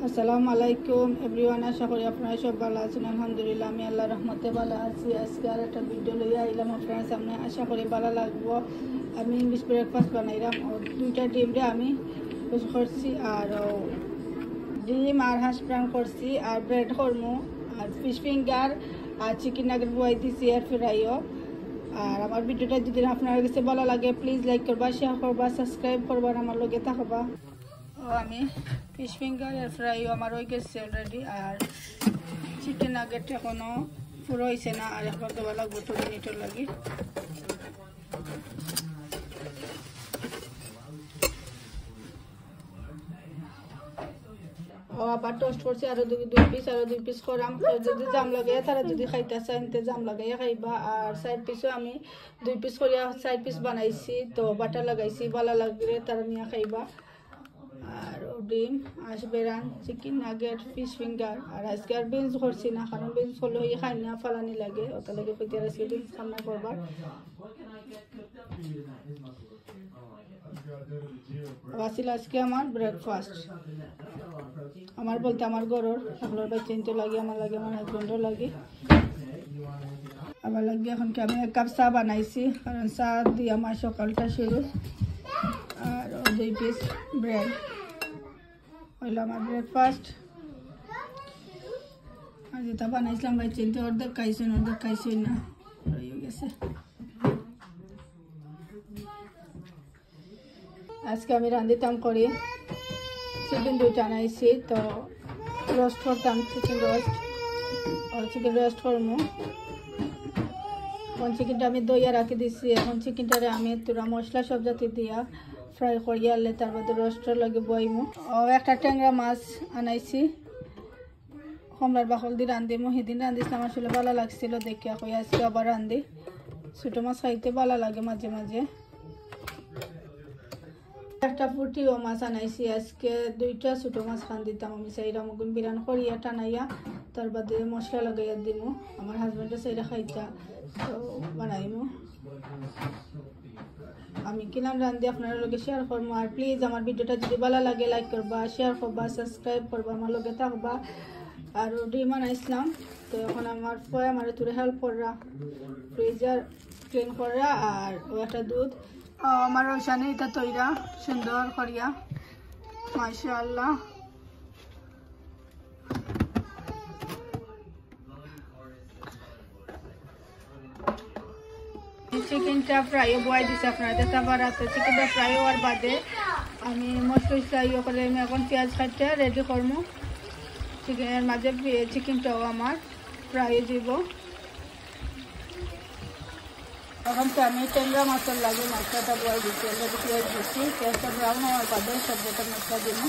আসসালামু আলাইকুম এভরিওয়ান, আশা করি আপনারা সব ভালো আছেন। আলহামদুলিল্লাহ আমি আল্লাহর রহমতে ভালো আছি। আজকে আর একটা ভিডিও লইয়া আইলাম আপনার সামনে, আশা করি ভালো লাগবো। আমি ইংলিশ ব্রেকফাস্ট বানাইলাম, দুইটা ডিমরে আমি করছি, আর ডিম আর হাঁস প্রাণ করছি, আর ব্রেড করমু, আর ফিশ ফিঙ্গার আর চিকেন নাগেট বয়াই দিছি এয়ার ফ্রাইও। আর আমার ভিডিওটা যদি আপনার কাছে ভালো লাগে প্লিজ লাইক করবা, শেয়ার করবা, সাবস্ক্রাইব করবা, আমার লগে থাকবা। আমি ফিশ ফিঙ্গার এয়ার ফ্রাইও আমার হয়ে গেছে অলরেডি, আর চিকেন নাগেট এখনও পুরো হয়েছে না, আর এখন দেওয়া লাগবো 2 মিনিটের লাগে। আবার টোস্ট করছি আরো দুই পিস করাম। যদি জাম লাগে তারা যদি খাইতে চান জাম লাগাইয়া খাইবা। আর সাইড পিসও আমি 2 পিস করিয়া সাইড পিস বানাইছি, তো বাটা লাগাইছি, ভালো লাগলে তারা নিয়ে খাইবা। আর ডিম আশবেরান চিকেন নাগেট ফিশ ফিঙ্গার, আর আজকে আর বিনস করছি না, কারণ বিনস হলো খাই না ফালানি লাগে, ওটা লাগে কইতে আজকে বিনস সামনা করবার। আসিল আজকে আমার ব্রেকফাস্ট, আমার বলতে আমার গরুর আপনার বাচ্চা লাগে, আমার লাগে, আমার হাজবেন্ডও লাগে, আবার লাগে। এখন কি আমি 1 কাপ চা বানাইছি, কারণ চা দিয়ে আমার সকালটা শুরু। আর 2 পিস ব্রেড হইল আমার ব্রেকফাস্ট। আর যেটা বানাইছিলাম বাচ্চা অর্ধেক খাইছেন না, রয়ে গেছে। আজকে আমি রান্ধিতাম করি চিকেন 2টা আনাইছি, তো রোস্ট করতাম চিকেন রোস্ট করবো। এখন চিকেনটা আমি দইয়া রাখি দিছি, এখন চিকেনটারে আমি তোরা মশলা সব জাতি দিয়া ফ্রাই করিয়া আনলে তার মধ্যে রোস্টের লাগে বইমু। একটা ট্যাংরা মাছ আনাইছি, কমলার বাকল দিয়ে রান্ধিমু। সেদিন রান্ধিছিলাম, আসলে ভালো লাগছিল দেখিয়া, কই আজকে আবার রান্ধি। ছোটো মাছ খাইতে ভালো লাগে মাঝে মাঝে। একটা পুটিও মাছ আনাইছি, আজকে 2টা ছোটো মাছ খান দিতাম আমি। সেইরা মগুন বিরান করিয়া টানাইয়া তার বাদে মশলা লাগাইয়া দিমু। আমার হাজবেন্ডে সেইরা খাইতা, তো বানাইমু। আমি কিলাম রান্ধি আপনার লগে শেয়ার করবো। আর প্লিজ আমার ভিডিওটা যদি ভালো লাগে লাইক করবা, শেয়ার করবা, সাবস্ক্রাইব করবা, আমার লগে থাকবা। আর ডিম আনাইছিলাম, তো এখন আমার আমার তোরে হেল্প করা, ফ্রিজার ক্লিন করা, আর একটা দুধ আমার ওইখানে এটা তৈরা সুন্দর করিয়া, মাশাআল্লাহ। চিকেনটা ফ্রাই বয়াই দিছে আপনারা দেখতে পারা। তো চিকেনটা ফ্রাই হওয়ার বাদে আমি মশলা ইয়ে করে আমি এখন পেঁয়াজ কাটতে রেডি করবো। চিকেনের মাঝে চিকেনটাও আমার ফ্রাই দিব। এখন তো আমি ট্যাংরা মাছের লাগে মশলাটা বয়াই দিচ্ছি, পেঁয়াজ দিচ্ছি। পেঁয়াজটা ব্রাউন হওয়ার বাদে সবটা মশলা দিব।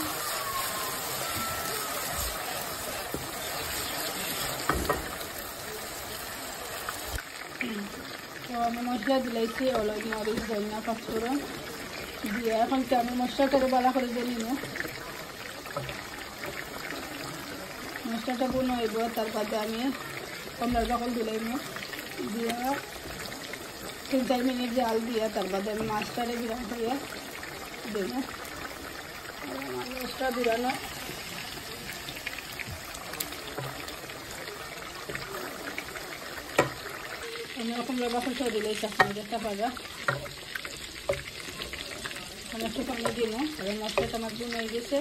তো আমি মশলা দিলাইছি, হলুদ মরিচ ধনিয়া পাঁচফোড়ন দিয়ে এখন তো আমি মশলাটাকে ভালো করে দিয়ে নিব। মশলাটা বুনো হইব, তার বাদে আমি কমলার বাকল দিলাইম দিয়ে 3-4 মিনিট জাল দিয়ে তার বাদে আমি মাছটারে বিরান করিয়া দেব। আমার মাছটা বিরানো আমি কমলার বাকল সহ দিলাইছি, আপনার দেখতে পারা। আমি একটু পানি দিব, আর মশলাটা আমার বুনো হয়ে গেছে।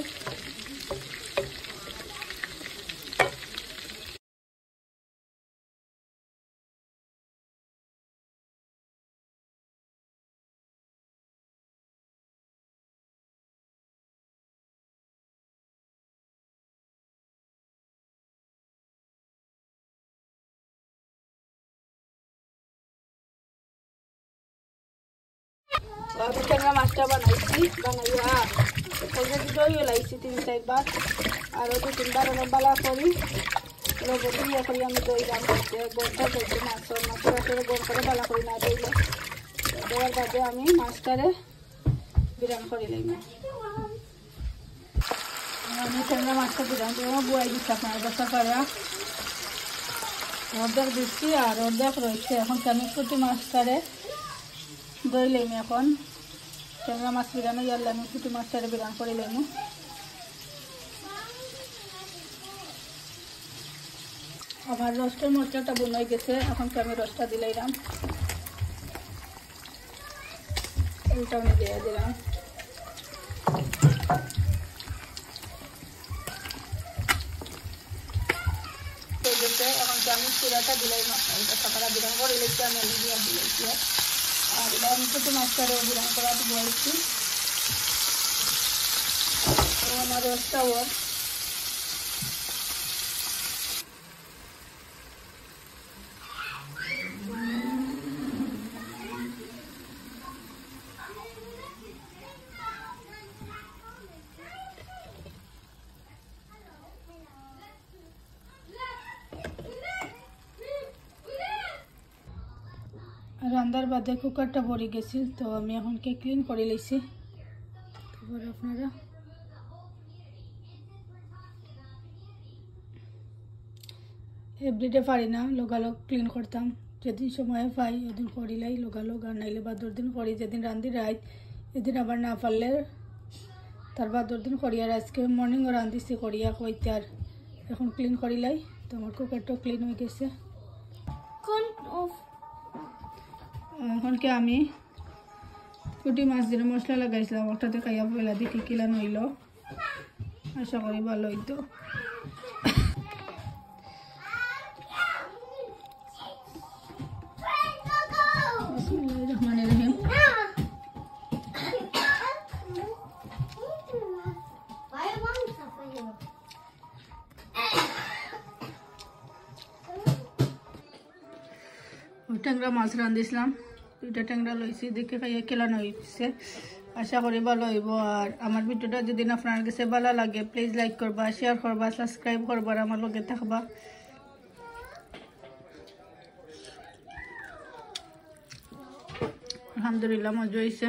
আমি ট্যাংরা মাছটা বানাইছি, বানাইয়া অলরেডি দইও লাইছি 3-4 বার, আরও 2-3 বার বালা করি লবণ ইয়ে করি আমি দই রান্নাতে গরটা করছি। মাছের আসলে গর করে বালা করি না, দইলে দেওয়ার বাদে আমি মাছটারে বিরান করে লাইম। আমি ট্যাংরা মাছটা বিরান করে বয়াই দিচ্ছি আপনার বাসা করা, অর্ধেক দিচ্ছি আর অর্ধেক রয়েছে। এখন আমি পুঁটি মাছটারে দই লাইম। এখন ট্যাংরা মাছ বিরানো ইয়ারলে আমি পুঁটি মাছটারে বিরান করে লাইম। আমার রোস্টের মশলাটা বোন হয়ে গেছে, এখন আমি রসটা দিলাম, এইটা আমি দিয়ে দিলাম। এখন আমি চুলাটা দিলাই, সকালে বিরাম করে দিলাইছি, আমি মিডিয়াম দিলাইছি। আর আমি তো মাছটারও বিরাম করা বলছি। আমার রসটাও রান্নার বাদে কুকারটা ভরে গেছিল, তো আমি এখনকে ক্লিন করে লইছি। তারপর আপনারা এভরিডে পারি না লোগালোগ ক্লিন করতাম, যেদিন সময় পাই ওদিন করিলাই লোগালোগ, আর নাইলে বাদর দিন করি, যেদিন রান্ধি রাত এদিন আবার না পারলে তার বাদর দিন করি। আর আজকে মর্নিংও রান্ধিছি করিয়া কইতে, আর এখন ক্লিন করিলাই। তো আমার কুকারটাও ক্লিন হয়ে গেছে। এখনকে আমি পুঁটি মাছ দিয়ে মশলা লাগাইছিলাম, ওটাতে খাইয়া পয়লা দেখি কিলা নইল, আশা করি ভালো হইতো। বিসমিল্লাহিররহমানিররহিম। ট্যাংরা মাছ রাঁধিছিলাম, 2টা ট্যাংরা লইছি, দেখে খাইয়া কেলানো হয়েছে, আশা করি ভালো হইব। আর আমার ভিডিওটা যদি আপনার কাছে ভালো লাগে প্লিজ লাইক করবা, শেয়ার করবা, সাবস্ক্রাইব করবা, আমার লগে থাকবা। আলহামদুলিল্লাহ মজা হয়েছে।